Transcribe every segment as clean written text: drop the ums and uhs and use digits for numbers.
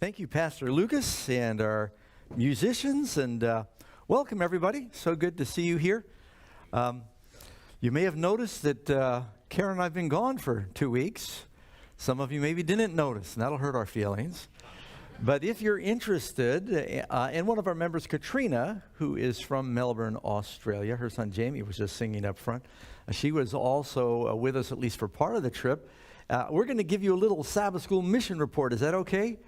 Thank you, Pastor Lucas, and our musicians, and welcome everybody. So good to see you here. You may have noticed that Karen and I have been gone for 2 weeks. Some of you maybe didn't notice, and that'll hurt our feelings. But if you're interested, and one of our members, Katrina, who is from Melbourne, Australia, her son Jamie was just singing up front. She was also with us at least for part of the trip. We're going to give you a little Sabbath school mission report. Is that okay?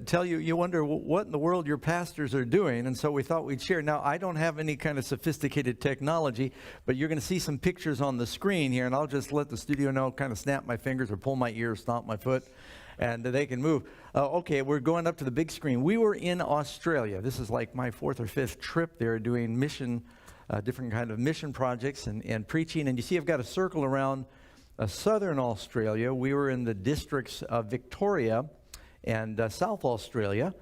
Tell you, you wonder what in the world your pastors are doing, and so we thought we'd share. Now, I don't have any kind of sophisticated technology, but you're going to see some pictures on the screen here, and I'll just let the studio know, kind of snap my fingers or pull my ear, stomp my foot, and they can move. Okay, we're going up to the big screen. We were in Australia. This is like my 4th or 5th trip there doing mission, different kind of mission projects and preaching, and you see I've got a circle around southern Australia. We were in the districts of Victoria and South Australia,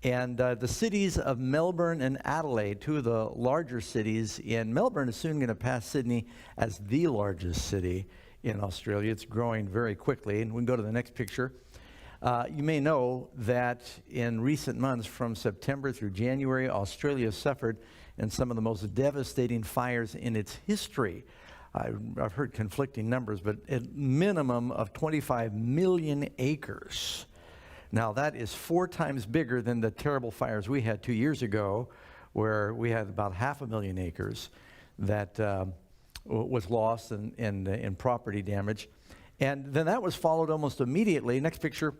and the cities of Melbourne and Adelaide, two of the larger cities. In Melbourne is soon going to pass Sydney as the largest city in Australia. It's growing very quickly, and we can go to the next picture. You may know that in recent months, from September through January, Australia suffered in some of the most devastating fires in its history. I've heard conflicting numbers, but at minimum of 25 million acres. Now, that is 4 times bigger than the terrible fires we had 2 years ago, where we had about 500,000 acres that was lost in property damage. And then that was followed almost immediately, next picture,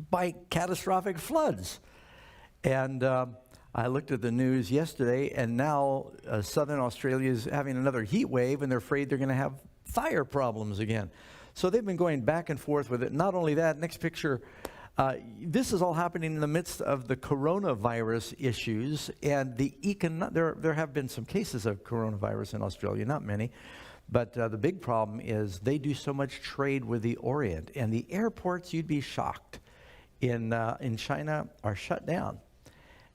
by catastrophic floods. And I looked at the news yesterday, and now southern Australia is having another heat wave, and they're afraid they're going to have fire problems again. So they've been going back and forth with it. Not only that, next picture, this is all happening in the midst of the coronavirus issues, and there have been some cases of coronavirus in Australia, not many, but the big problem is they do so much trade with the Orient, and the airports, you'd be shocked, in China are shut down,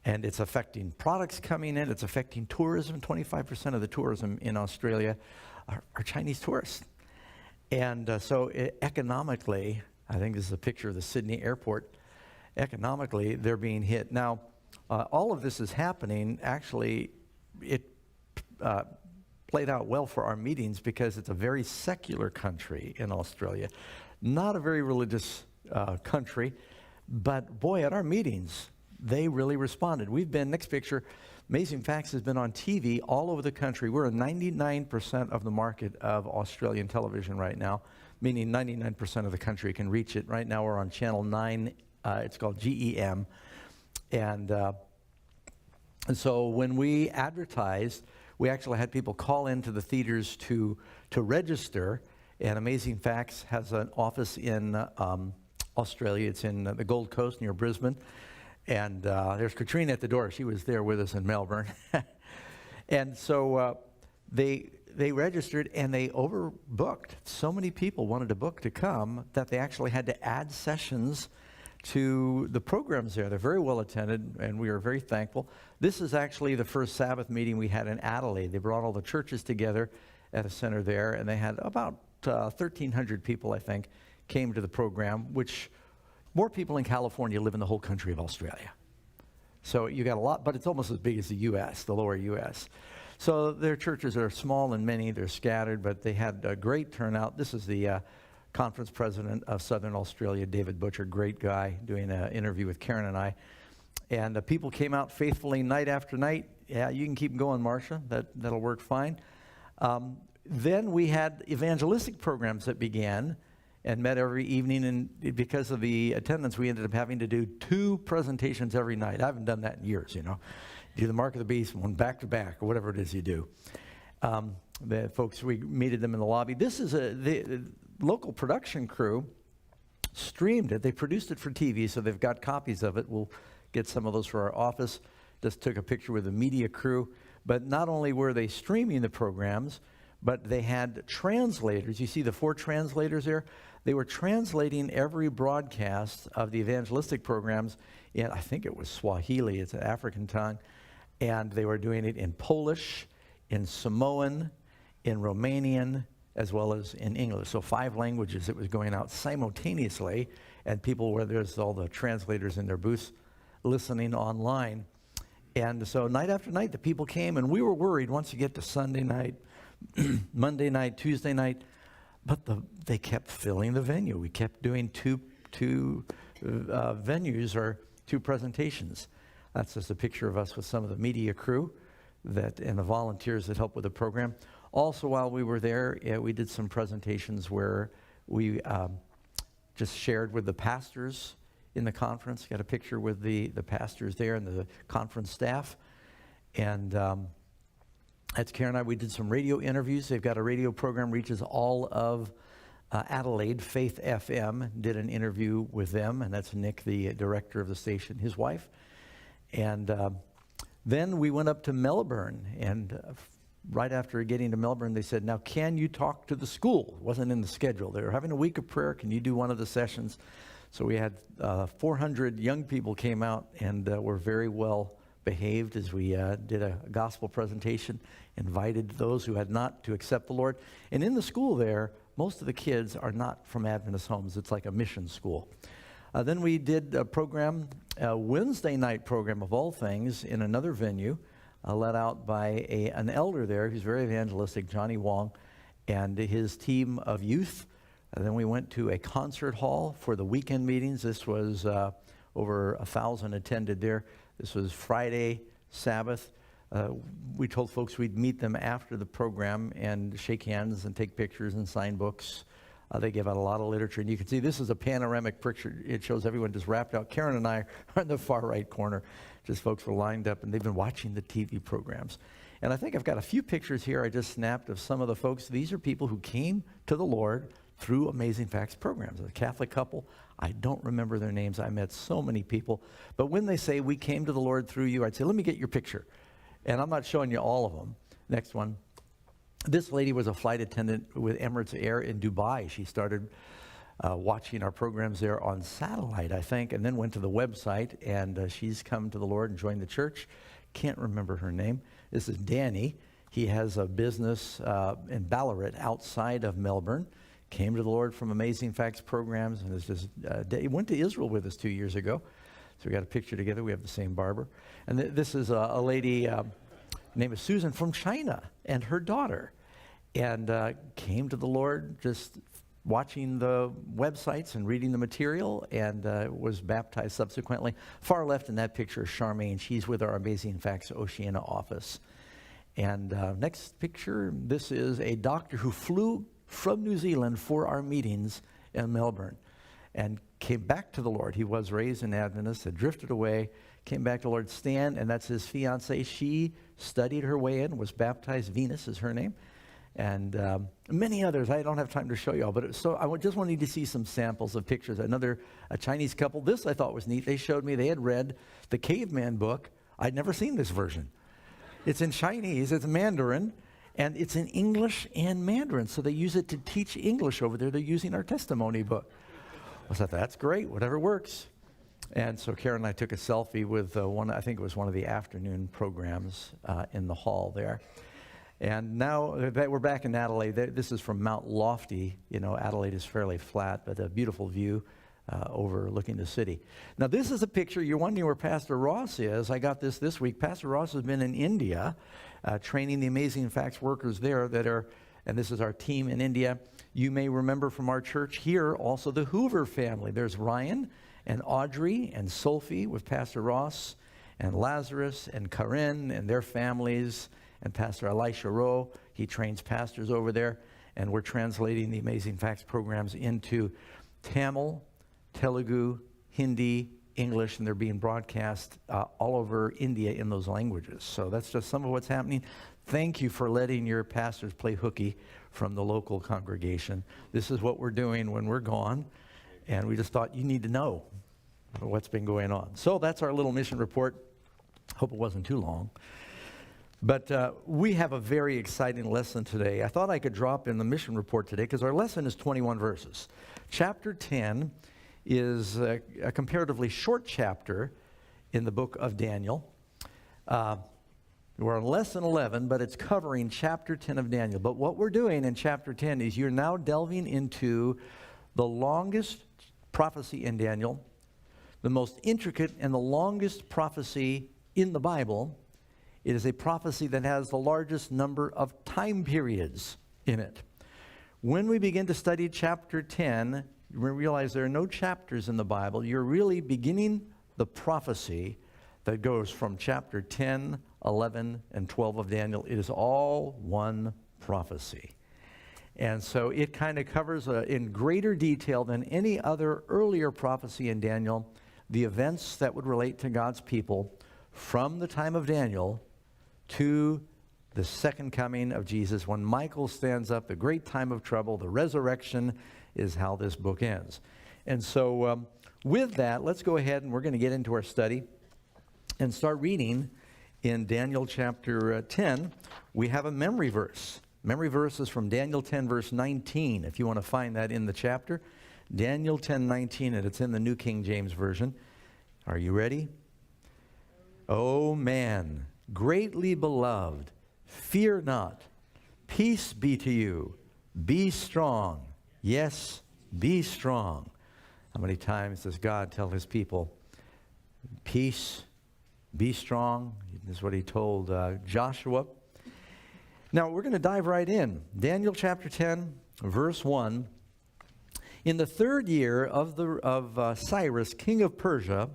and it's affecting products coming in. It's affecting tourism. 25% of the tourism in Australia are Chinese tourists, and so economically, I think this is a picture of the Sydney airport. Economically, they're being hit. Now, all of this is happening. Actually, it played out well for our meetings because it's a very secular country in Australia. Not a very religious country, but boy, at our meetings, they really responded. We've been, next picture, Amazing Facts has been on TV all over the country. We're at 99% of the market of Australian television right now, meaning 99% of the country can reach it. Right now we're on channel 9, it's called GEM. And so when we advertised, we actually had people call into the theaters to register, and Amazing Facts has an office in Australia. It's in the Gold Coast near Brisbane. And there's Katrina at the door. She was there with us in Melbourne. And so they registered, and they overbooked. So many people wanted to book to come that they actually had to add sessions to the programs there. They're very well attended, and we are very thankful. This is actually the first Sabbath meeting we had in Adelaide. They brought all the churches together at a center there, and they had about 1,300 people, I think, came to the program, which more people in California live in the whole country of Australia. So you got a lot, but it's almost as big as the U.S., the lower U.S., So their churches are small and many, they're scattered, but they had a great turnout. This is the conference president of Southern Australia, David Butcher, great guy, doing an interview with Karen and I. And people came out faithfully night after night. Yeah, you can keep going, Marcia. That'll work fine. Then we had evangelistic programs that began and met every evening, and because of the attendance, we ended up having to do 2 presentations every night. I haven't done that in years, you know. Do the mark of the beast, one back to back, or whatever it is you do. The folks, we meted them in the lobby. This is the local production crew streamed it. They produced it for TV, so they've got copies of it. We'll get some of those for our office. Just took a picture with the media crew. But not only were they streaming the programs, but they had translators. You see the 4 translators there? They were translating every broadcast of the evangelistic programs in, I think it was Swahili, it's an African tongue, and they were doing it in Polish, in Samoan, in Romanian, as well as in English. So 5 languages it was going out simultaneously, and people where there's all the translators in their booths listening online. And so night after night, the people came, and we were worried once you get to Sunday night, Monday night, Tuesday night, but they kept filling the venue. We kept doing two venues or two presentations. That's just a picture of us with some of the media crew and the volunteers that help with the program. Also, while we were there, we did some presentations where we just shared with the pastors in the conference. Got a picture with the pastors there and the conference staff. And that's Karen and I. We did some radio interviews. They've got a radio program, reaches all of Adelaide, Faith FM, did an interview with them, and that's Nick, the director of the station, his wife. And then we went up to Melbourne, and right after getting to Melbourne, they said, now can you talk to the school? It wasn't in the schedule. They were having a week of prayer. Can you do one of the sessions? So we had 400 young people came out and were very well behaved as we did a gospel presentation, invited those who had not to accept the Lord. And in the school there, most of the kids are not from Adventist homes. It's like a mission school. Then we did a program, a Wednesday night program of all things, in another venue, led out by an elder there who's very evangelistic, Johnny Wong, and his team of youth. Then we went to a concert hall for the weekend meetings. This was over 1,000 attended there. This was Friday, Sabbath. We told folks we'd meet them after the program and shake hands and take pictures and sign books. They give out a lot of literature. And you can see this is a panoramic picture. It shows everyone just wrapped out. Karen and I are in the far right corner. Just folks were lined up, and they've been watching the TV programs. And I think I've got a few pictures here I just snapped of some of the folks. These are people who came to the Lord through Amazing Facts programs. A Catholic couple. I don't remember their names. I met so many people. But when they say, we came to the Lord through you, I'd say, let me get your picture. And I'm not showing you all of them. Next one. This lady was a flight attendant with Emirates Air in Dubai. She started watching our programs there on satellite, I think, and then went to the website, and she's come to the Lord and joined the church. Can't remember her name. This is Danny. He has a business in Ballarat outside of Melbourne. Came to the Lord from Amazing Facts programs, and is just he went to Israel with us 2 years ago. So we got a picture together. We have the same barber. And this is a lady named Susan from China and her daughter, and came to the Lord just watching the websites and reading the material, and was baptized subsequently. Far left in that picture is Charmaine. She's with our Amazing Facts Oceania office. And next picture, this is a doctor who flew from New Zealand for our meetings in Melbourne and came back to the Lord. He was raised in Adventist, had drifted away, came back to the Lord. Stan, and that's his fiancée. She studied her way in, was baptized. Venus is her name. And many others. I don't have time to show you all, but so I just wanted to see some samples of pictures. A Chinese couple. This I thought was neat. They showed me they had read the Caveman book. I'd never seen this version. It's in Chinese. It's Mandarin. And it's in English and Mandarin, so they use it to teach English over there. They're using our testimony book. I thought, that's great, whatever works. And so Karen and I took a selfie with I think it was one of the afternoon programs in the hall there. And now that we're back in Adelaide, this is from Mount Lofty. You know, Adelaide is fairly flat, but a beautiful view overlooking the city. Now, this is a picture. You're wondering where Pastor Ross is. I got this week. Pastor Ross has been in India training the Amazing Facts workers there and this is our team in India. You may remember from our church here also the Hoover family. There's Ryan and Audrey and Sophie with Pastor Ross, and Lazarus and Karen and their families, and Pastor Elisha Rowe. He trains pastors over there, and we're translating the Amazing Facts programs into Tamil, Telugu, Hindi, English, and they're being broadcast all over India in those languages. So that's just some of what's happening. Thank you for letting your pastors play hooky from the local congregation. This is what we're doing when we're gone, and we just thought you need to know what's been going on. So that's our little mission report. Hope it wasn't too long. But we have a very exciting lesson today. I thought I could drop in the mission report today because our lesson is 21 verses. Chapter 10 is a comparatively short chapter in the book of Daniel. We're on lesson 11, but it's covering chapter 10 of Daniel. But what we're doing in chapter 10 is you're now delving into the longest prophecy in Daniel, the most intricate and the longest prophecy in the Bible. It is a prophecy that has the largest number of time periods in it. When we begin to study chapter 10, we realize there are no chapters in the Bible. You're really beginning the prophecy that goes from chapter 10, 11, and 12 of Daniel. It is all one prophecy. And so it kind of covers in greater detail than any other earlier prophecy in Daniel the events that would relate to God's people from the time of Daniel to the second coming of Jesus. When Michael stands up, the great time of trouble, the resurrection is how this book ends. And so with that, let's go ahead and we're going to get into our study and start reading in Daniel chapter 10. We have a memory verse. Memory verse is from Daniel 10, verse 19, if you want to find that in the chapter. Daniel 10:19, and it's in the New King James Version. Are you ready? O man, greatly beloved, fear not. Peace be to you. Be strong. Yes, be strong. How many times does God tell his people, peace, be strong? This is what he told Joshua. Now, we're going to dive right in. Daniel chapter 10, verse 1. In the third year of Cyrus, king of Persia,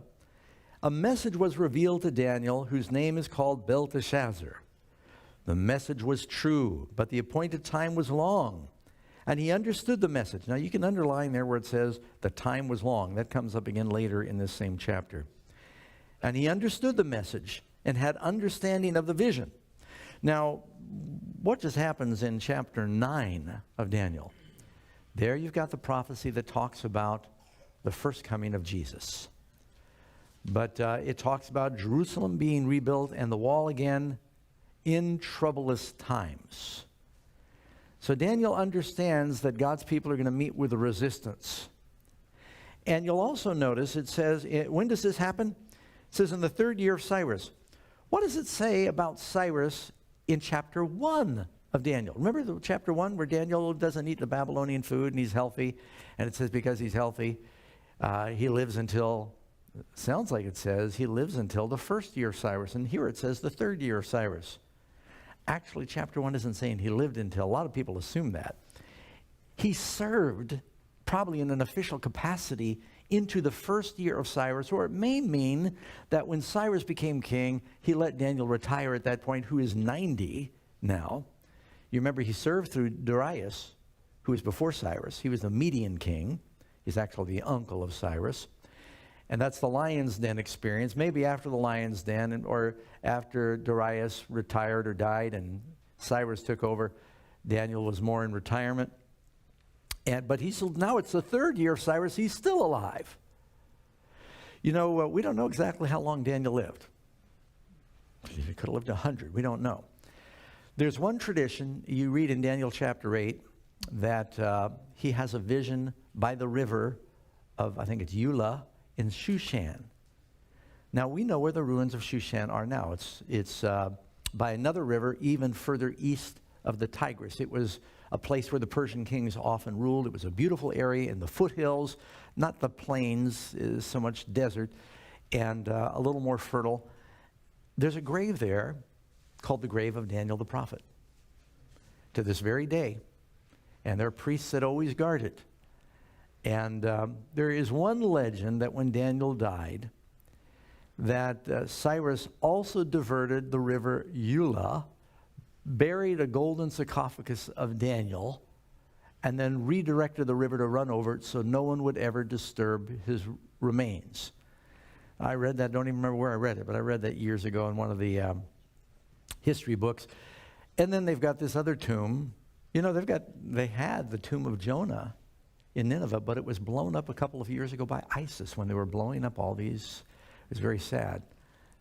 a message was revealed to Daniel, whose name is called Belteshazzar. The message was true, but the appointed time was long, and he understood the message. Now, you can underline there where it says the time was long. That comes up again later in this same chapter. And he understood the message and had understanding of the vision. Now, what just happens in chapter 9 of Daniel? There you've got the prophecy that talks about the first coming of Jesus. But it talks about Jerusalem being rebuilt and the wall again in troublous times. So Daniel understands that God's people are going to meet with a resistance. And you'll also notice it says, when does this happen? It says in the third year of Cyrus. What does it say about Cyrus in chapter 1 of Daniel? Remember the chapter 1 where Daniel doesn't eat the Babylonian food and he's healthy? And it says because he's healthy, he lives until, sounds like it says, he lives until the first year of Cyrus. And here it says the third year of Cyrus. Actually, chapter 1 isn't saying he lived until. A lot of people assume that. He served, probably in an official capacity, into the first year of Cyrus, or it may mean that when Cyrus became king, he let Daniel retire at that point, who is 90 now. You remember he served through Darius, who was before Cyrus. He was the Median king. He's actually the uncle of Cyrus. And that's the lion's den experience. Maybe after the lion's den, or after Darius retired or died and Cyrus took over, Daniel was more in retirement. But now it's the third year of Cyrus. He's still alive. You know, we don't know exactly how long Daniel lived. He could have lived 100. We don't know. There's one tradition you read in Daniel chapter 8 that he has a vision by the river of, I think it's Eula, in Shushan. Now, we know where the ruins of Shushan are now. It's by another river even further east of the Tigris. It was a place where the Persian kings often ruled. It was a beautiful area in the foothills, not the plains, is so much desert, and a little more fertile. There's a grave there called the grave of Daniel the prophet to this very day. And there are priests that always guard it. And there is one legend that when Daniel died, that Cyrus also diverted the river Eula, buried a golden sarcophagus of Daniel, and then redirected the river to run over it so no one would ever disturb his remains. I read that, don't even remember where I read it, but I read that years ago in one of the history books. And then they've got this other tomb. You know, they had the tomb of Jonah in Nineveh, but it was blown up a couple of years ago by ISIS when they were blowing up all these. It was very sad.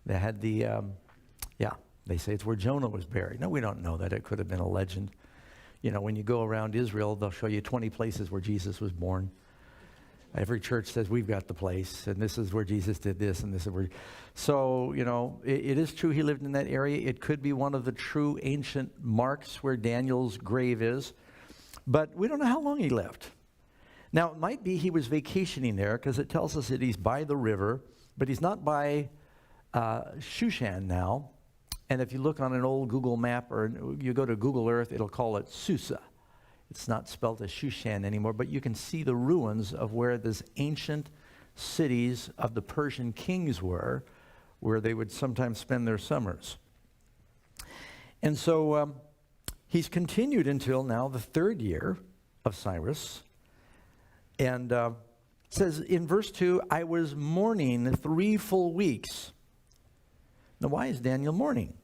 They had they say it's where Jonah was buried. No, we don't know that. It could have been a legend. You know, when you go around Israel, they'll show you 20 places where Jesus was born. Every church says, we've got the place, and this is where Jesus did this, and this is where. So, you know, it is true he lived in that area. It could be one of the true ancient marks where Daniel's grave is. But we don't know how long he lived. Now, it might be he was vacationing there because it tells us that he's by the river, but he's not by Shushan now. And if you look on an old Google map or you go to Google Earth, it'll call it Susa. It's not spelled as Shushan anymore, but you can see the ruins of where these ancient cities of the Persian kings were, where they would sometimes spend their summers. And so he's continued until now the 3rd year of Cyrus. And it says in verse 2, I was mourning 3 full weeks. Now, why is Daniel mourning?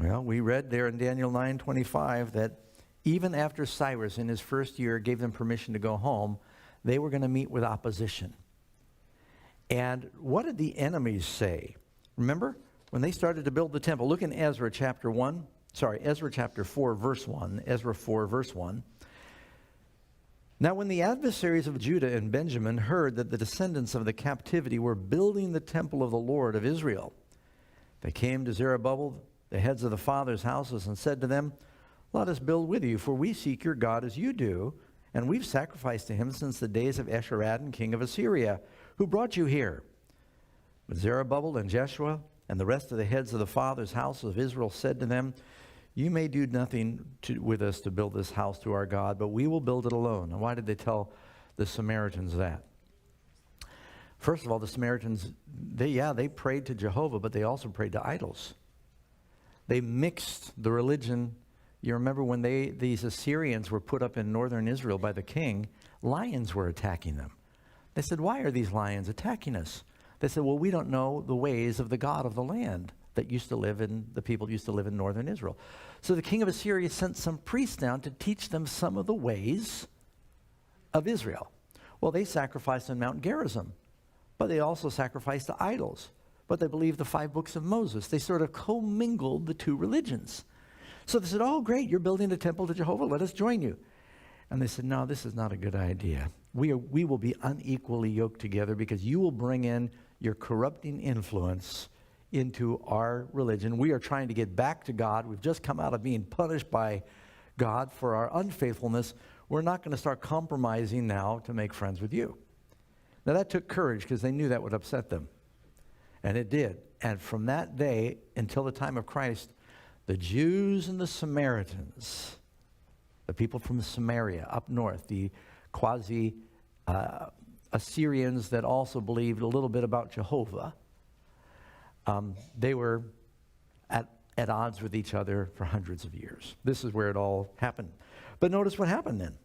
Well, we read there in Daniel 9:25 that even after Cyrus in his 1st year gave them permission to go home, they were going to meet with opposition. And what did the enemies say? Remember, when they started to build the temple, look in Ezra chapter 4, verse 1, Ezra 4, verse 1. Now when the adversaries of Judah and Benjamin heard that the descendants of the captivity were building the temple of the Lord of Israel, they came to Zerubbabel, the heads of the fathers' houses, and said to them, let us build with you, for we seek your God as you do, and we've sacrificed to him since the days of Esarhaddon, king of Assyria, who brought you here. But Zerubbabel and Jeshua and the rest of the heads of the fathers' houses of Israel said to them, you may do nothing with us to build this house to our God, but we will build it alone. And why did they tell the Samaritans that? First of all, the Samaritans, they prayed to Jehovah, but they also prayed to idols. They mixed the religion. You remember when these Assyrians were put up in northern Israel by the king, lions were attacking them. They said, why are these lions attacking us? They said, well, we don't know the ways of the God of the land that the people used to live in northern Israel. So the king of Assyria sent some priests down to teach them some of the ways of Israel. Well, they sacrificed on Mount Gerizim, but they also sacrificed to idols. But they believed the 5 books of Moses. They sort of commingled the 2 religions. So they said, oh, great, you're building a temple to Jehovah. Let us join you. And they said, no, this is not a good idea. We will be unequally yoked together because you will bring in your corrupting influence into our religion. We are trying to get back to God. We've just come out of being punished by God for our unfaithfulness. We're not going to start compromising now to make friends with you. Now that took courage because they knew that would upset them. And it did. And from that day until the time of Christ, the Jews and the Samaritans, the people from Samaria up north, the quasi-Assyrians that also believed a little bit about Jehovah, they were at odds with each other for hundreds of years. This is where it all happened. But notice what happened then.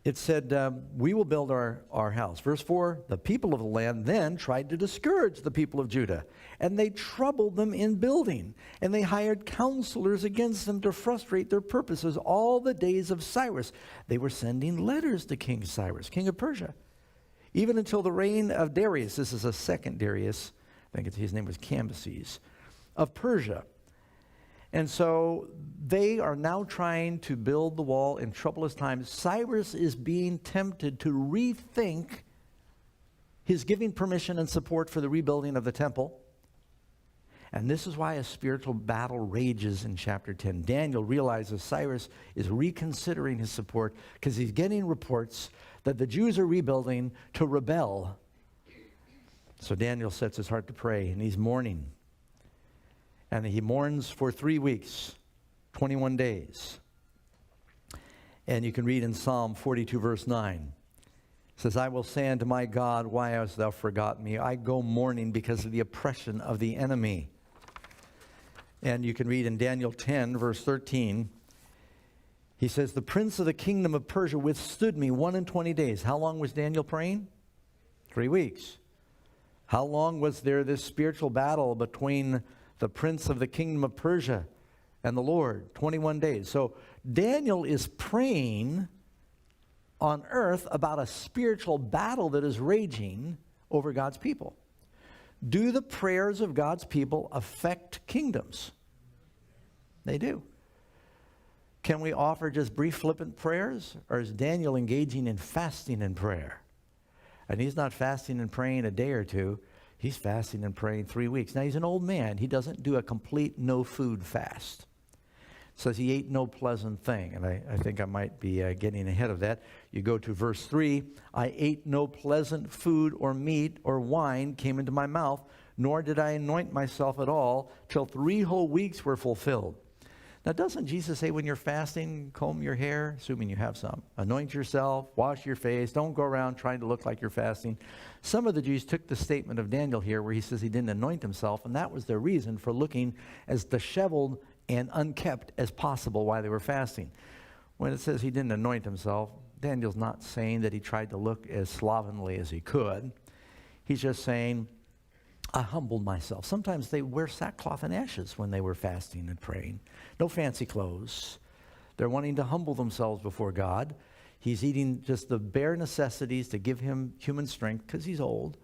It said, we will build our house. Verse 4, the people of the land then tried to discourage the people of Judah, and they troubled them in building, and they hired counselors against them to frustrate their purposes all the days of Cyrus. They were sending letters to King Cyrus, king of Persia, even until the reign of Darius. This is a second Darius. I think his name was Cambyses, of Persia. And so they are now trying to build the wall in troublous times. Cyrus is being tempted to rethink his giving permission and support for the rebuilding of the temple. And this is why a spiritual battle rages in chapter 10. Daniel realizes Cyrus is reconsidering his support because he's getting reports that the Jews are rebuilding to rebel. So Daniel sets his heart to pray, and he's mourning. And he mourns for 3 weeks, 21 days. And you can read in Psalm 42, verse 9. It says, I will say unto my God, why hast thou forgotten me? I go mourning because of the oppression of the enemy. And you can read in Daniel 10, verse 13. He says, the prince of the kingdom of Persia withstood me 21 days. How long was Daniel praying? 3 weeks. How long was there this spiritual battle between the prince of the kingdom of Persia and the Lord? 21 days. So Daniel is praying on earth about a spiritual battle that is raging over God's people. Do the prayers of God's people affect kingdoms? They do. Can we offer just brief flippant prayers? Or is Daniel engaging in fasting and prayer? And he's not fasting and praying a day or two. He's fasting and praying 3 weeks. Now, he's an old man. He doesn't do a complete no-food fast. says he ate no pleasant thing. And I think I might be getting ahead of that. You go to verse 3, I ate no pleasant food or meat or wine came into my mouth, nor did I anoint myself at all till 3 whole weeks were fulfilled. Now, doesn't Jesus say when you're fasting, comb your hair, assuming you have some, anoint yourself, wash your face, don't go around trying to look like you're fasting? Some of the Jews took the statement of Daniel here where he says he didn't anoint himself, and that was their reason for looking as disheveled and unkept as possible while they were fasting. When it says he didn't anoint himself, Daniel's not saying that he tried to look as slovenly as he could. He's just saying, I humbled myself. Sometimes they wear sackcloth and ashes when they were fasting and praying. No fancy clothes. They're wanting to humble themselves before God. He's eating just the bare necessities to give him human strength because he's old.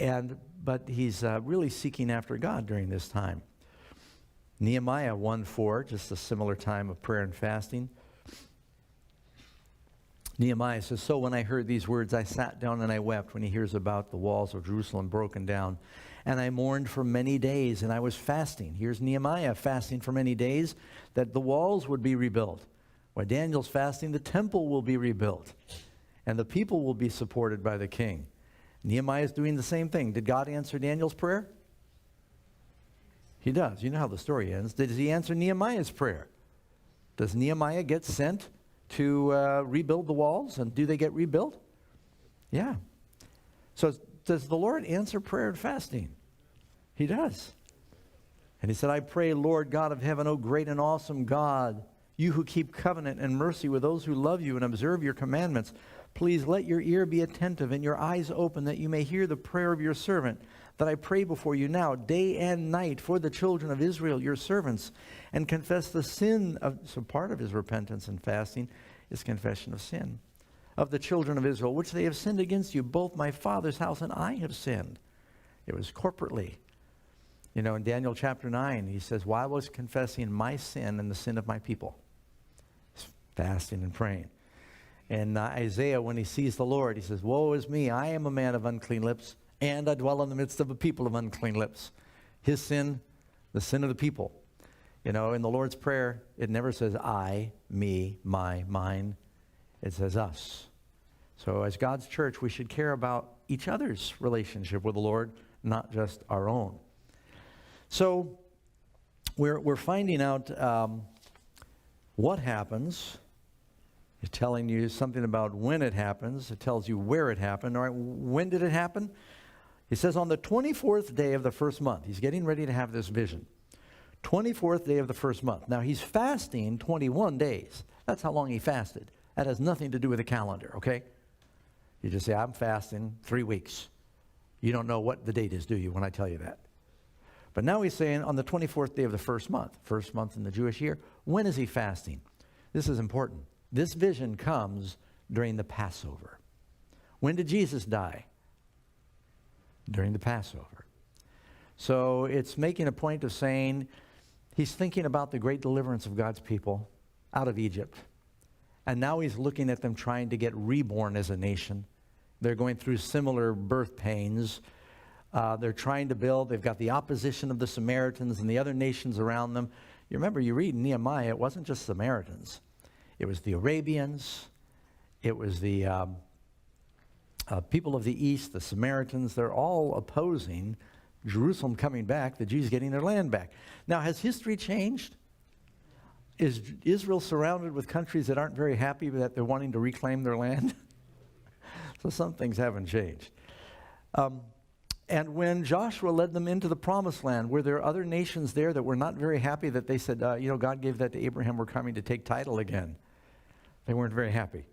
But he's really seeking after God during this time. Nehemiah 1:4, just a similar time of prayer and fasting. Nehemiah says, so when I heard these words, I sat down and I wept when he hears about the walls of Jerusalem broken down. And I mourned for many days, and I was fasting. Here's Nehemiah fasting for many days that the walls would be rebuilt. While Daniel's fasting, the temple will be rebuilt, and the people will be supported by the king. Nehemiah is doing the same thing. Did God answer Daniel's prayer? He does. You know how the story ends. Did he answer Nehemiah's prayer? Does Nehemiah get sent to rebuild the walls, and do they get rebuilt? Yeah. So does the Lord answer prayer and fasting? He does. And he said, I pray, Lord God of heaven, O great and awesome God, you who keep covenant and mercy with those who love you and observe your commandments, please let your ear be attentive and your eyes open that you may hear the prayer of your servant, that I pray before you now, day and night, for the children of Israel, your servants, and confess the sin of, so part of his repentance and fasting is confession of sin, of the children of Israel, which they have sinned against you, both my father's house and I have sinned. It was corporately. You know, in Daniel chapter 9, he says, while I was confessing my sin and the sin of my people, fasting and praying. And Isaiah, when he sees the Lord, he says, woe is me, I am a man of unclean lips, and I dwell in the midst of a people of unclean lips. His sin, the sin of the people. You know, in the Lord's Prayer, it never says I, me, my, mine. It says us. So as God's church, we should care about each other's relationship with the Lord, not just our own. So we're finding out what happens. It's telling you something about when it happens. It tells you where it happened. All right, when did it happen? He says on the 24th day of the first month. He's getting ready to have this vision. 24th day of the first month. Now he's fasting 21 days. That's how long he fasted. That has nothing to do with the calendar, okay? You just say, I'm fasting 3 weeks. You don't know what the date is, do you, when I tell you that? But now he's saying on the 24th day of the first month in the Jewish year. When is he fasting? This is important. This vision comes during the Passover. When did Jesus die? During the Passover. So it's making a point of saying he's thinking about the great deliverance of God's people out of Egypt. And now he's looking at them trying to get reborn as a nation. They're going through similar birth pains. They're trying to build. They've got the opposition of the Samaritans and the other nations around them. You remember, you read in Nehemiah, it wasn't just Samaritans. It was the Arabians. It was the people of the east, the Samaritans. They're all opposing Jerusalem coming back, the Jews getting their land back. Now, has history changed? Is Israel surrounded with countries that aren't very happy that they're wanting to reclaim their land? So some things haven't changed. And when Joshua led them into the promised land, were there other nations there that were not very happy that they said, God gave that to Abraham, we're coming to take title again? They weren't very happy.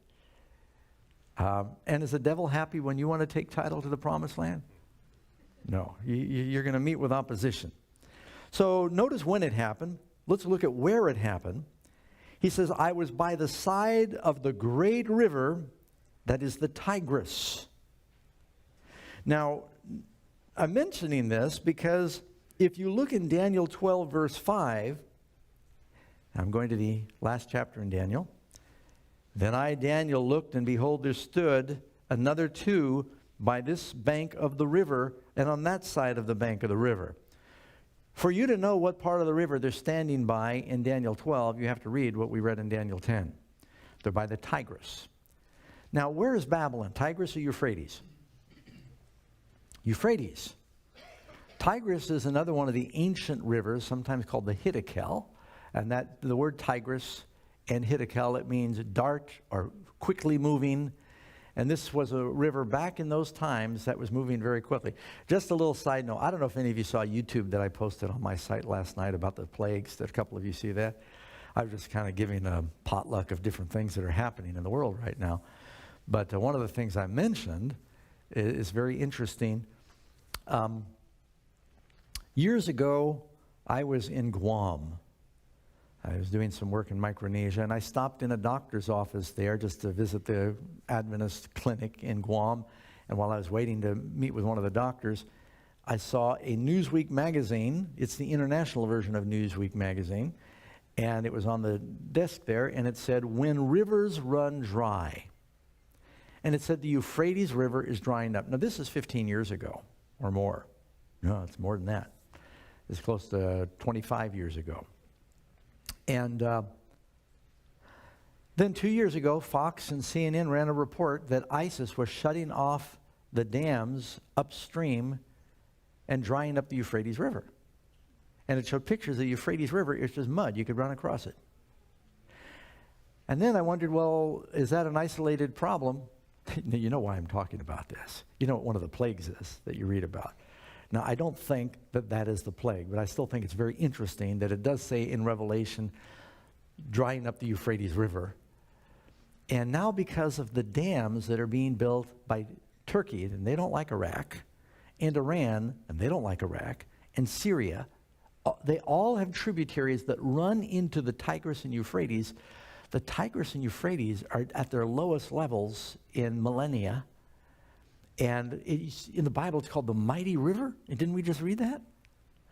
And is the devil happy when you want to take title to the promised land? No, you're going to meet with opposition. So notice when it happened. Let's look at where it happened. He says, I was by the side of the great river that is the Tigris. Now, I'm mentioning this because if you look in Daniel 12, verse 5, I'm going to the last chapter in Daniel. Then I, Daniel, looked, and behold, there stood another two by this bank of the river, and on that side of the bank of the river. For you to know what part of the river they're standing by in Daniel 12, you have to read what we read in Daniel 10. They're by the Tigris. Now, where is Babylon? Tigris or Euphrates? Euphrates. Tigris is another one of the ancient rivers, sometimes called the Hiddekel. And that the word Tigris and Hiddekel, it means dart or quickly moving. And this was a river back in those times that was moving very quickly. Just a little side note. I don't know if any of you saw YouTube that I posted on my site last night about the plagues. Did a couple of you see that? I was just kind of giving a potluck of different things that are happening in the world right now. But one of the things I mentioned is very interesting. Years ago, I was in Guam. I was doing some work in Micronesia, and I stopped in a doctor's office there just to visit the Adventist clinic in Guam. And while I was waiting to meet with one of the doctors, I saw a Newsweek magazine. It's the international version of Newsweek magazine. And it was on the desk there, and it said, "When rivers run dry." And it said the Euphrates River is drying up. Now, this is 15 years ago or more. No, it's more than that. It's close to 25 years ago. And then 2 years ago, Fox and CNN ran a report that ISIS was shutting off the dams upstream and drying up the Euphrates River. And it showed pictures of the Euphrates River. It's just mud. You could run across it. And then I wondered, well, is that an isolated problem? You know why I'm talking about this. You know what one of the plagues is that you read about. Now, I don't think that that is the plague, but I still think it's very interesting that it does say in Revelation, drying up the Euphrates River. And now because of the dams that are being built by Turkey, and they don't like Iraq, and Iran, and they don't like Iraq, and Syria, they all have tributaries that run into the Tigris and Euphrates. The Tigris and Euphrates are at their lowest levels in millennia. And in the Bible, it's called the mighty river. And didn't we just read that?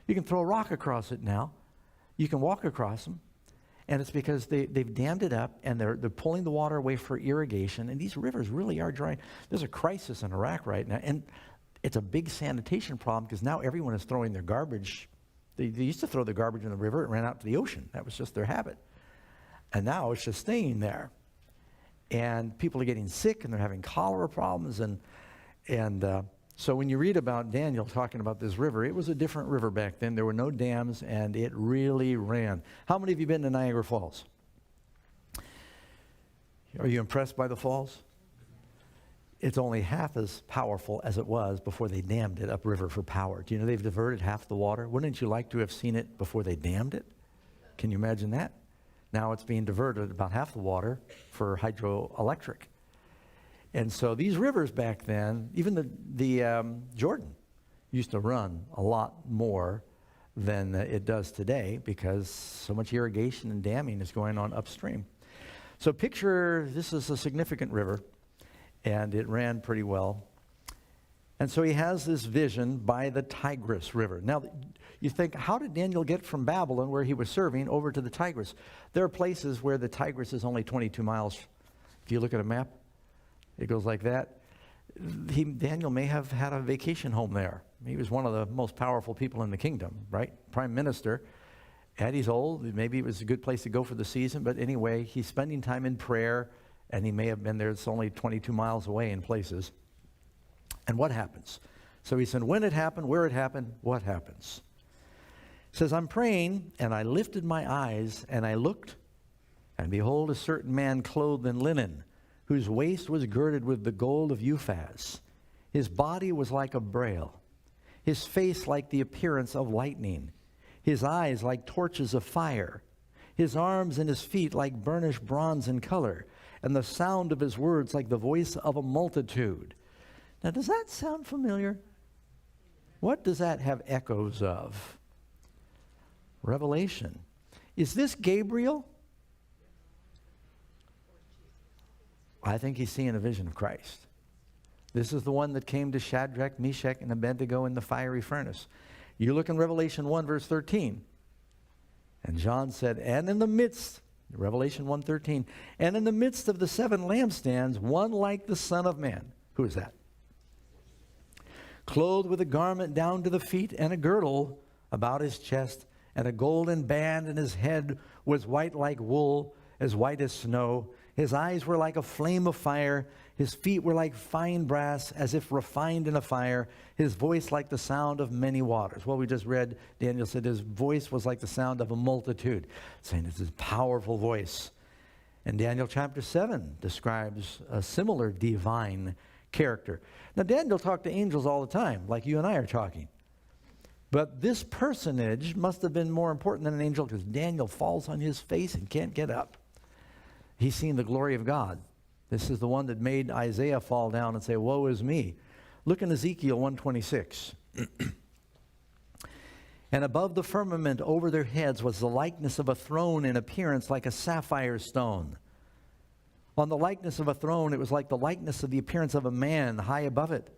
You can throw a rock across it now. You can walk across them. And it's because they've dammed it up, and they're pulling the water away for irrigation. And these rivers really are drying. There's a crisis in Iraq right now. And it's a big sanitation problem because now everyone is throwing their garbage. They used to throw their garbage in the river and ran out to the ocean. That was just their habit. And now it's just staying there. And people are getting sick, and they're having cholera problems. And so when you read about Daniel talking about this river, it was a different river back then. There were no dams, and it really ran. How many of you been to Niagara Falls? Are you impressed by the falls? It's only half as powerful as it was before they dammed it upriver for power. Do you know they've diverted half the water? Wouldn't you like to have seen it before they dammed it? Can you imagine that? Now it's being diverted about half the water for hydroelectric. And so these rivers back then, even the Jordan used to run a lot more than it does today because so much irrigation and damming is going on upstream. So picture, this is a significant river, and it ran pretty well. And so he has this vision by the Tigris River. Now, you think, how did Daniel get from Babylon, where he was serving, over to the Tigris? There are places where the Tigris is only 22 miles. If you look at a map, it goes like that. Daniel may have had a vacation home there. He was one of the most powerful people in the kingdom, right? Prime minister. And he's old. Maybe it was a good place to go for the season. But anyway, he's spending time in prayer, and he may have been there. It's only 22 miles away in places. And what happens? So he said, when it happened, where it happened, what happens? He says, I'm praying, and I lifted my eyes, and I looked, and behold, a certain man clothed in linen, whose waist was girded with the gold of Uphaz. His body was like a braille, his face like the appearance of lightning, his eyes like torches of fire, his arms and his feet like burnished bronze in color, and the sound of his words like the voice of a multitude. Now, does that sound familiar? What does that have echoes of? Revelation. Is this Gabriel? I think he's seeing a vision of Christ. This is the one that came to Shadrach, Meshach, and Abednego in the fiery furnace. You look in Revelation 1, verse 13. And John said, and in the midst, Revelation 1:13, and in the midst of the 7 lampstands, one like the Son of Man. Who is that? Clothed with a garment down to the feet and a girdle about his chest, and a golden band, and his head was white like wool, as white as snow. His eyes were like a flame of fire. His feet were like fine brass, as if refined in a fire. His voice like the sound of many waters. Well, we just read, Daniel said his voice was like the sound of a multitude, saying it's his powerful voice. And Daniel chapter 7 describes a similar divine character. Now, Daniel talked to angels all the time, like you and I are talking. But this personage must have been more important than an angel, because Daniel falls on his face and can't get up. He's seen the glory of God. This is the one that made Isaiah fall down and say, woe is me. Look in Ezekiel 1:26. And above the firmament over their heads was the likeness of a throne in appearance like a sapphire stone. On the likeness of a throne, it was like the likeness of the appearance of a man high above it.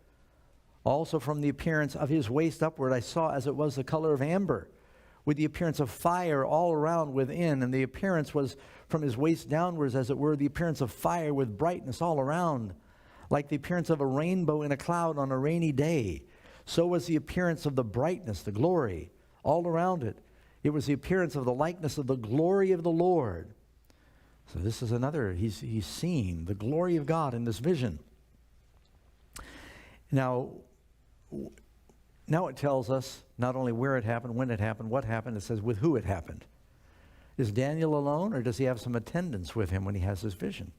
Also from the appearance of his waist upward, I saw as it was the color of amber, with the appearance of fire all around within, and the appearance was from his waist downwards, as it were, the appearance of fire with brightness all around, like the appearance of a rainbow in a cloud on a rainy day. So was the appearance of the brightness, the glory, all around it. It was the appearance of the likeness of the glory of the Lord. So this is another, he's seen the glory of God in this vision. Now it tells us not only where it happened, when it happened, what happened. It says with who it happened. Is Daniel alone, or does he have some attendants with him when he has this vision?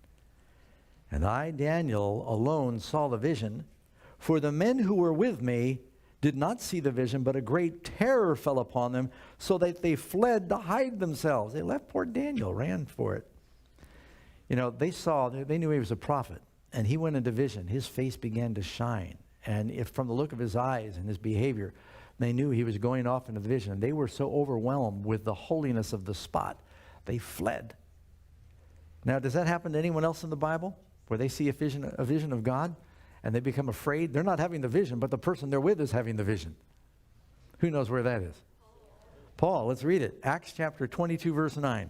And I, Daniel, alone saw the vision. For the men who were with me did not see the vision, but a great terror fell upon them, so that they fled to hide themselves. They left poor Daniel, ran for it. You know, they knew he was a prophet, and he went into vision. His face began to shine. And if from the look of his eyes and his behavior, they knew he was going off into the vision. They were so overwhelmed with the holiness of the spot, they fled. Now, does that happen to anyone else in the Bible, where they see a vision of God, and they become afraid? They're not having the vision, but the person they're with is having the vision. Who knows where that is? Paul, let's read it. Acts chapter 22, verse 9.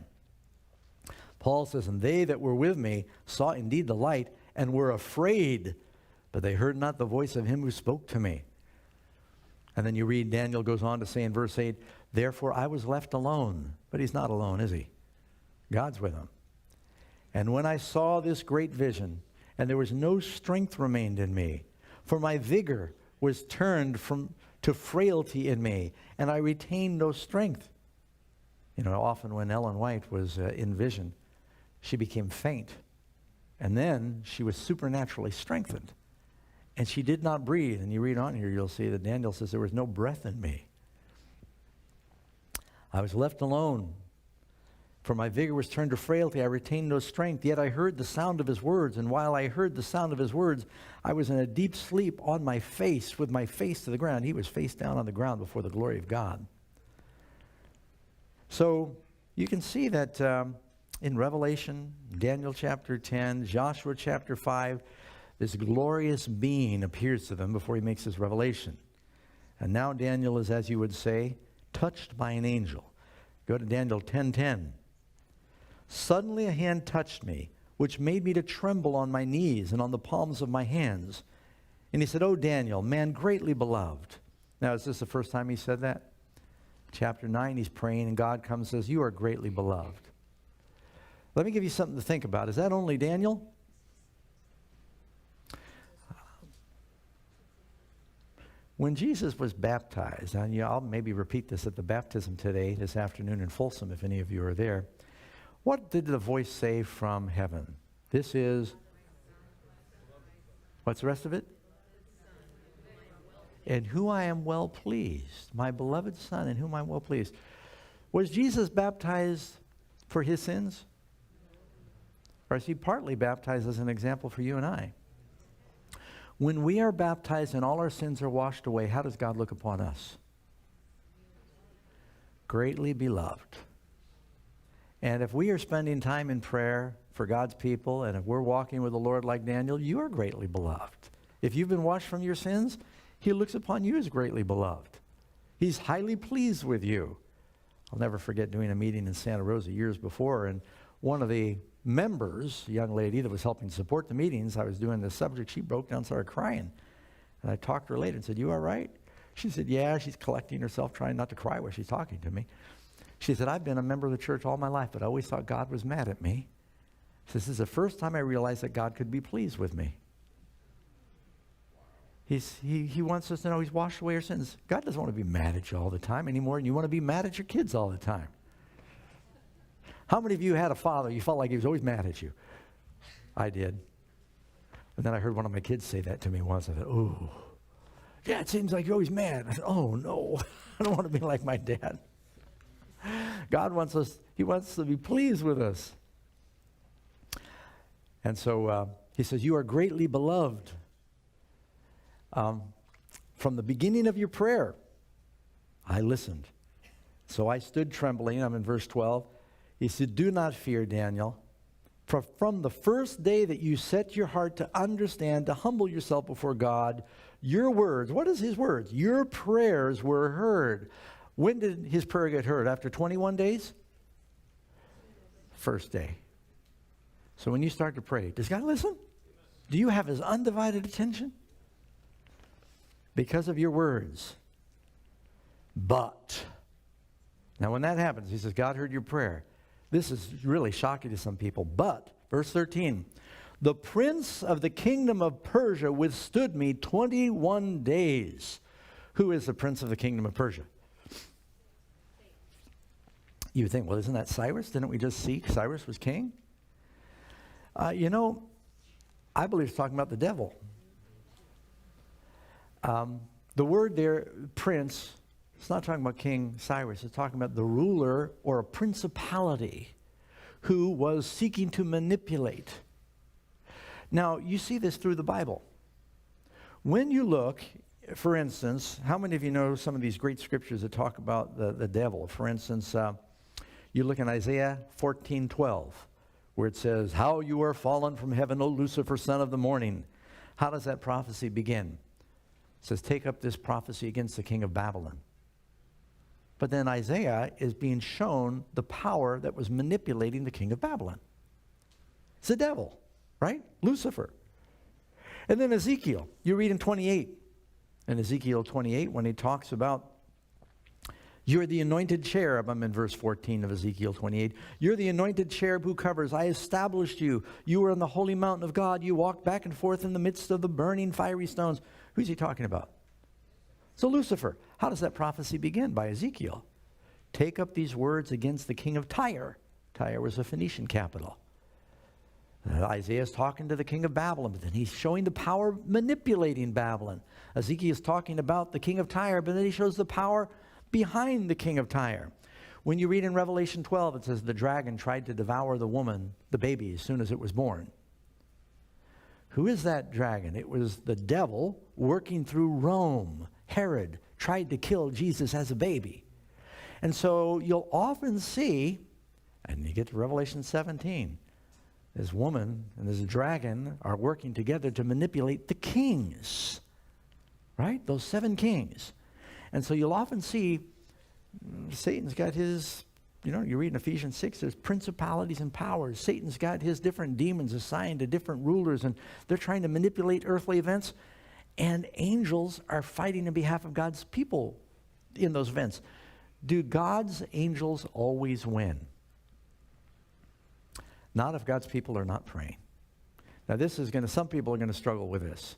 Paul says, and they that were with me saw indeed the light, and were afraid, but they heard not the voice of him who spoke to me. And then you read, Daniel goes on to say in verse 8, therefore I was left alone. But he's not alone, is he? God's with him. And when I saw this great vision, and there was no strength remained in me, for my vigor was turned to frailty in me, and I retained no strength. You know, often when Ellen White was in vision, she became faint. And then she was supernaturally strengthened. And she did not breathe. And you read on here, you'll see that Daniel says, there was no breath in me. I was left alone, for my vigor was turned to frailty. I retained no strength. Yet I heard the sound of his words. And while I heard the sound of his words, I was in a deep sleep on my face, with my face to the ground. He was face down on the ground before the glory of God. So you can see that in Revelation, Daniel chapter 10, Joshua chapter 5, this glorious being appears to them before he makes his revelation. And now Daniel is, as you would say, touched by an angel. Go to Daniel 10:10. Suddenly a hand touched me, which made me to tremble on my knees and on the palms of my hands. And he said, O Daniel, man greatly beloved. Now, is this the first time he said that? Chapter 9, he's praying, and God comes and says, you are greatly beloved. Let me give you something to think about. Is that only Daniel? When Jesus was baptized, and I'll maybe repeat this at the baptism today, this afternoon in Folsom, if any of you are there, what did the voice say from heaven? This is, what's the rest of it? In whom I am well pleased, my beloved Son, in whom I am well pleased. Was Jesus baptized for his sins? Or is he partly baptized as an example for you and I? When we are baptized and all our sins are washed away, how does God look upon us? Greatly beloved. And if we are spending time in prayer for God's people, and if we're walking with the Lord like Daniel, you are greatly beloved. If you've been washed from your sins, he looks upon you as greatly beloved. He's highly pleased with you. I'll never forget doing a meeting in Santa Rosa years before, and one of the members, a young lady that was helping support the meetings, I was doing the subject, she broke down and started crying. And I talked to her later and said, you all right? She said, yeah, she's collecting herself, trying not to cry while she's talking to me. She said, I've been a member of the church all my life, but I always thought God was mad at me. She says, this is the first time I realized that God could be pleased with me. He wants us to know he's washed away our sins. God doesn't want to be mad at you all the time anymore, and you want to be mad at your kids all the time. How many of you had a father you felt like he was always mad at you? I did. And then I heard one of my kids say that to me once. I thought, oh, yeah, it seems like you're always mad. I said, oh, no, I don't want to be like my dad. God wants us, he wants to be pleased with us. And so he says, you are greatly beloved. From the beginning of your prayer, I listened. So I stood trembling. I'm in verse 12. He said, do not fear, Daniel. For from the first day that you set your heart to understand, to humble yourself before God, your words, what is his words? Your prayers were heard. When did his prayer get heard? After 21 days? First day. So when you start to pray, does God listen? Do you have his undivided attention? Because of your words. But. Now when that happens, he says, God heard your prayer. This is really shocking to some people. But, verse 13, the prince of the kingdom of Persia withstood me 21 days. Who is the prince of the kingdom of Persia? You would think, well, isn't that Cyrus? Didn't we just see Cyrus was king? I believe it's talking about the devil. The word there, prince, it's not talking about King Cyrus. It's talking about the ruler or a principality who was seeking to manipulate. Now, you see this through the Bible. When you look, for instance, how many of you know some of these great scriptures that talk about the devil? For instance, you look in Isaiah 14:12, where it says, how you are fallen from heaven, O Lucifer, son of the morning. How does that prophecy begin? It says, take up this prophecy against the king of Babylon. But then Isaiah is being shown the power that was manipulating the king of Babylon. It's the devil, right? Lucifer. And then Ezekiel, you read in 28. In Ezekiel 28, when he talks about, you're the anointed cherub, I'm in verse 14 of Ezekiel 28. You're the anointed cherub who covers. I established you. You were on the holy mountain of God. You walked back and forth in the midst of the burning fiery stones. Who's he talking about? So Lucifer. How does that prophecy begin? By Ezekiel. Take up these words against the king of Tyre. Tyre was a Phoenician capital. Isaiah's talking to the king of Babylon, but then he's showing the power manipulating Babylon. Ezekiel's talking about the king of Tyre, but then he shows the power behind the king of Tyre. When you read in Revelation 12, it says the dragon tried to devour the woman, the baby, as soon as it was born. Who is that dragon? It was the devil working through Rome. Herod tried to kill Jesus as a baby. And so you'll often see, and you get to Revelation 17, this woman and this dragon are working together to manipulate the kings, right? Those 7 kings. And so you'll often see Satan's got his, you read in Ephesians 6, there's principalities and powers. Satan's got his different demons assigned to different rulers, and they're trying to manipulate earthly events. And angels are fighting on behalf of God's people in those events. Do God's angels always win? Not if God's people are not praying. Now some people are going to struggle with this.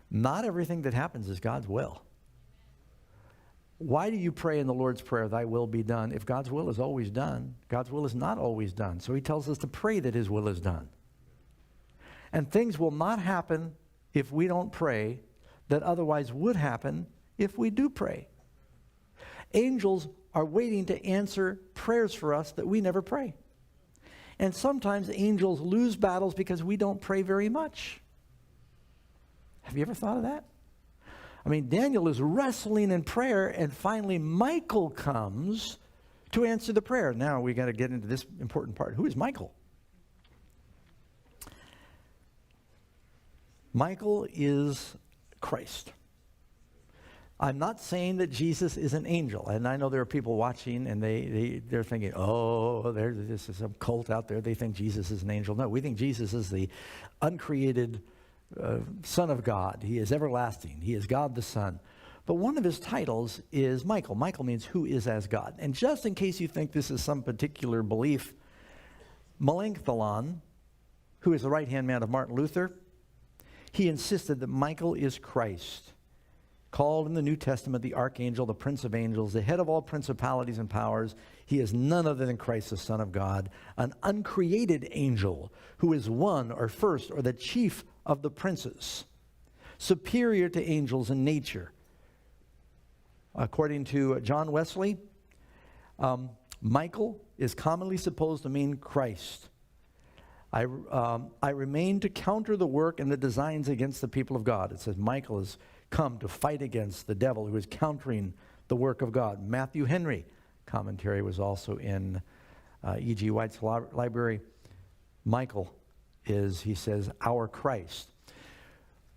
Not everything that happens is God's will. Why do you pray in the Lord's Prayer, thy will be done? If God's will is always done, God's will is not always done. So he tells us to pray that his will is done. And things will not happen if we don't pray that otherwise would happen if we do pray. Angels are waiting to answer prayers for us that we never pray. And sometimes angels lose battles because we don't pray very much. Have you ever thought of that? I mean, Daniel is wrestling in prayer, and finally Michael comes to answer the prayer. Now we got to get into this important part. Who is Michael? Michael is Christ. I'm not saying that Jesus is an angel, and I know there are people watching, and they're thinking, oh, this is some cult out there. They think Jesus is an angel. No, we think Jesus is the uncreated Son of God. He is everlasting. He is God the Son. But one of his titles is Michael. Michael means who is as God. And just in case you think this is some particular belief, Melanchthon, who is the right-hand man of Martin Luther, he insisted that Michael is Christ, called in the New Testament the archangel, the prince of angels, the head of all principalities and powers. He is none other than Christ, the Son of God, an uncreated angel who is one or first or the chief of the princes, superior to angels in nature. According to John Wesley, Michael is commonly supposed to mean Christ. I remain to counter the work and the designs against the people of God. It says Michael has come to fight against the devil who is countering the work of God. Matthew Henry, commentary was also in E.G. White's library. Michael is, he says, our Christ.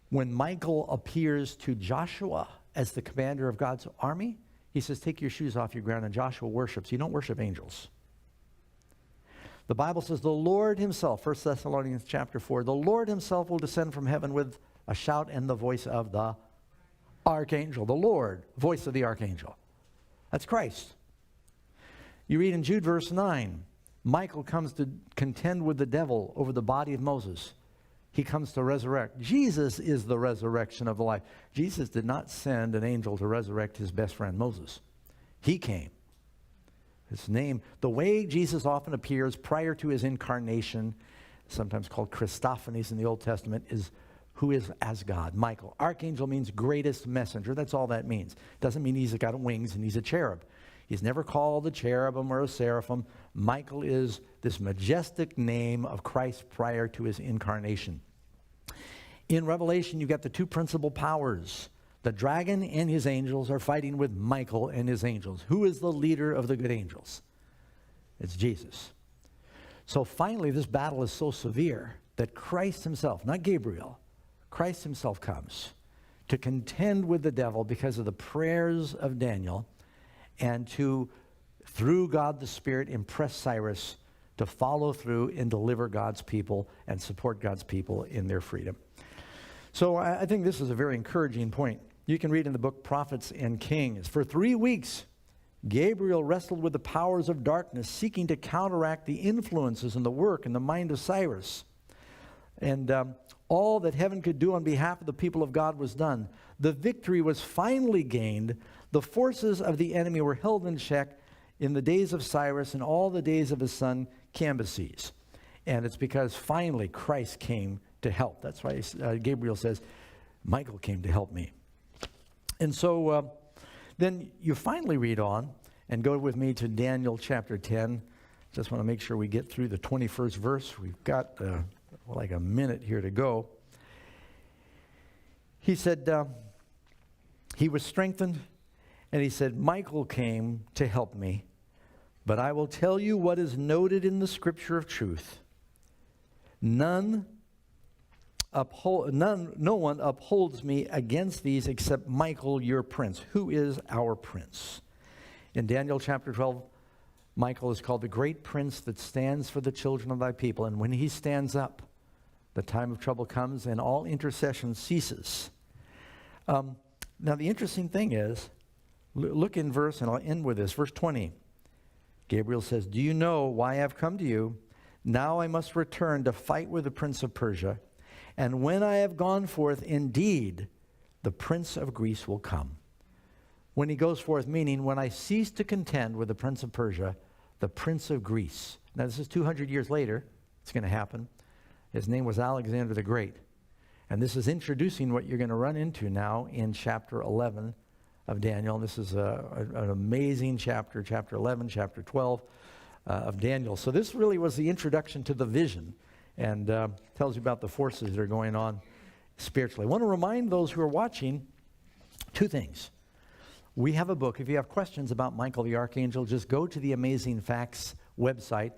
When Michael appears to Joshua as the commander of God's army, he says, take your shoes off your ground, and Joshua worships. You don't worship angels. The Bible says the Lord himself, 1 Thessalonians chapter 4, the Lord himself will descend from heaven with a shout and the voice of the archangel. The Lord, voice of the archangel. That's Christ. You read in Jude verse 9, Michael comes to contend with the devil over the body of Moses. He comes to resurrect. Jesus is the resurrection of the life. Jesus did not send an angel to resurrect his best friend Moses. He came. His name, the way Jesus often appears prior to his incarnation, sometimes called Christophanies in the Old Testament, is who is as God. Michael. Archangel means greatest messenger. That's all that means. Doesn't mean he's got wings and he's a cherub. He's never called a cherubim or a seraphim. Michael is this majestic name of Christ prior to his incarnation. In Revelation, you get the two principal powers. The dragon and his angels are fighting with Michael and his angels. Who is the leader of the good angels? It's Jesus. So finally, this battle is so severe that Christ himself, not Gabriel, Christ himself comes to contend with the devil because of the prayers of Daniel and to, through God the Spirit, impress Cyrus to follow through and deliver God's people and support God's people in their freedom. So I think this is a very encouraging point. You can read in the book Prophets and Kings. For 3 weeks, Gabriel wrestled with the powers of darkness, seeking to counteract the influences and the work in the mind of Cyrus. And all that heaven could do on behalf of the people of God was done. The victory was finally gained. The forces of the enemy were held in check in the days of Cyrus and all the days of his son Cambyses. And it's because finally Christ came to help. That's why Gabriel says, Michael came to help me. And so then you finally read on and go with me to Daniel chapter 10. Just want to make sure we get through the 21st verse. We've got like a minute here to go. He said, he was strengthened, and he said, Michael came to help me, but I will tell you what is noted in the scripture of truth. No one upholds me against these except Michael, your prince. Who is our prince? In Daniel chapter 12, Michael is called the great prince that stands for the children of thy people. And when he stands up, the time of trouble comes and all intercession ceases. Now the interesting thing is, look in verse, and I'll end with this, verse 20. Gabriel says, do you know why I have come to you? Now I must return to fight with the prince of Persia. And when I have gone forth, indeed, the prince of Greece will come. When he goes forth, meaning when I cease to contend with the prince of Persia, the prince of Greece. Now this is 200 years later. It's going to happen. His name was Alexander the Great. And this is introducing what you're going to run into now in chapter 11 of Daniel. This is an amazing chapter, chapter 11, chapter 12 of Daniel. So this really was the introduction to the vision, and tells you about the forces that are going on spiritually. I want to remind those who are watching two things. We have a book. If you have questions about Michael the Archangel, just go to the Amazing Facts website,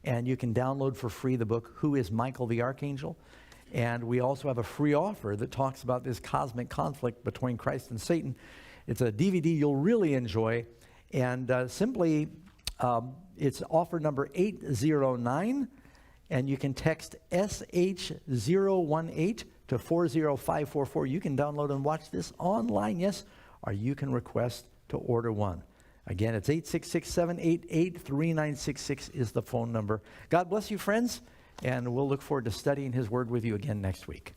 and you can download for free the book, Who is Michael the Archangel? And we also have a free offer that talks about this cosmic conflict between Christ and Satan. It's a DVD you'll really enjoy, and simply it's offer number 809, and you can text SH018 to 40544. You can download and watch this online, yes, or you can request to order one. Again, it's 866-788-3966 is the phone number. God bless you, friends, and we'll look forward to studying His Word with you again next week.